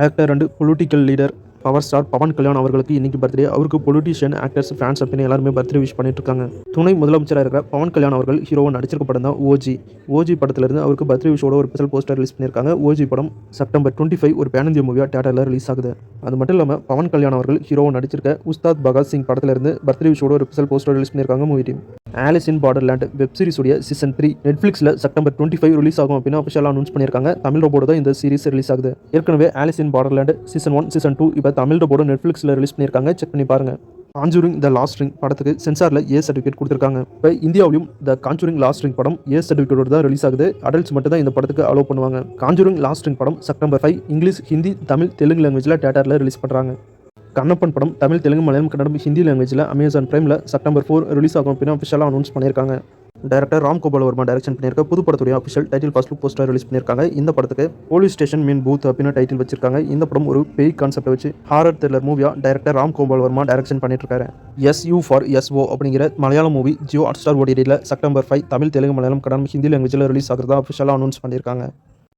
Actor and political leader power star Pavan Kalyan அவர்களுக்கு இன்னைக்கு birthday. அவருக்கு பொலிட்டிஷியன், ஆக்டர்ஸ், ஃபேன்ஸ் அப்படின்னு எல்லாருமே பர்த்டே விஷ் பண்ணிட்டு இருக்காங்க. துணை முதலமைச்சராக இருக்கிற பவன் கல்யாண் அவர்கள் ஹீரோவா நடிச்சிருக்க படம் தான் ஓஜி. ஓஜி படத்திலிருந்து அவருக்கு பர்த்டே விஷோட ஒரு ஸ்பெஷல் போஸ்டர் ரிலீஸ் பண்ணியிருக்காங்க. ஓஜி படம் செப்டம்பர் 25 ஒரு பேன் இந்தியா மூவியா தியேட்டரில் ரிலீஸ் ஆகுது. அது மட்டும் இல்லாமல் பவன் கல்யாண் அவர்கள் ஹீரோவா நடிச்சிருக்க உஸ்தாத் பகத் சிங் படத்திலிருந்து பர்த்டே விஷோட ஒரு ஸ்பெஷல் போஸ்டர் ரிலீஸ் பண்ணியிருக்காங்க மூவி டீம். ஆலிஸ் இன் பார்டர்லேண்ட் வெப் சீரிஸ் உடைய சீசன் 3 நெட்ஃபிளிக்ஸில் செப்டம்பர் 25 ரிலீஸ் ஆகும் அப்படின்னு அஃபிஷியலாக அனௌன்ஸ் பண்ணியிருக்காங்க. தமிழ் ரோபோட தான் இந்த சீரிஸ் ரிலீஸ் ஆகுது. ஏற்கனவே ஆலிஸ் இன் பார்டர்லேண்ட் சீசன் 1, சீசன் 2 இப்போ தமிழ் ரோபோட நெட்ஃபிளிக்ஸில் ரிலீஸ் பண்ணியிருக்காங்க. செக் பண்ணி பாருங்க. காஞ்சூரிங் த லாஸ்ட் ரிங் படத்துக்கு சென்சாரில் ஏ சர்டிஃபிகேட் கொடுத்துருக்காங்க. இப்போ இந்தியாவிலும் த காஞ்சூரிங் லாஸ்ட் ரிங் படம் ஏ சர்டிஃபிகேட்டோட தான் ரிலீஸ் ஆகுது. அடல்ட்ஸ் மட்டும் தான் இந்த படத்துக்கு அலோவ் பண்ணுவாங்க. காஞ்சூரிங் லாஸ்ட் ரிங் படம் செப்டம்பர் 5 இங்கிலீஷ், ஹிந்தி, தமிழ், தெலுங்கு லாங்குவேஜில் தியேட்டரில் ரிலீஸ் பண்ணுறாங்க. கண்ணப்பன் படம் தமிழ், தெலுங்கு, மலையாளம், கன்னடம், ஹிந்தி லாங்குவேஜில் அமேசான் பிரைமில் செப்டம்பர் 4 ரிலீஸ் ஆகும் அப்படின்னு அஃபிஷியலாக அனௌன்ஸ் பண்ணியிருக்காங்க. டைரக்டர் ராம் கோபால் வர்மா டைரக்ஷன் பண்ணியிருக்க புது படத்துடைய official title first look poster release பண்ணியிருக்காங்க. இந்த படத்துக்கு போலீஸ் ஸ்டேஷன் மீன் பூத் அப்படின்னு டைட்டில் வச்சிருக்காங்க. இந்த படம் ஒரு பேய் கான்செப்டை வச்சு ஹாரர் த்ரில்லர் மூவியா டைரக்டர் ராம் கோபால் வர்மா டைரக்ஷன் பண்ணிட்டு இருக்காரு. SU for SO அப்படிங்கிற மலையாளம் மூவி ஜியோ ஹாட்ஸ்டார் OTTல செப்டம்பர் 5 தமிழ், தெலுங்கு, மலையாளம், கன்னடம், ஹிந்தி லாங்குவேஜில் ரிலீஸ் ஆகிறதா அஃபிஷியலாக அனௌன்ஸ் பண்ணியிருக்காங்க.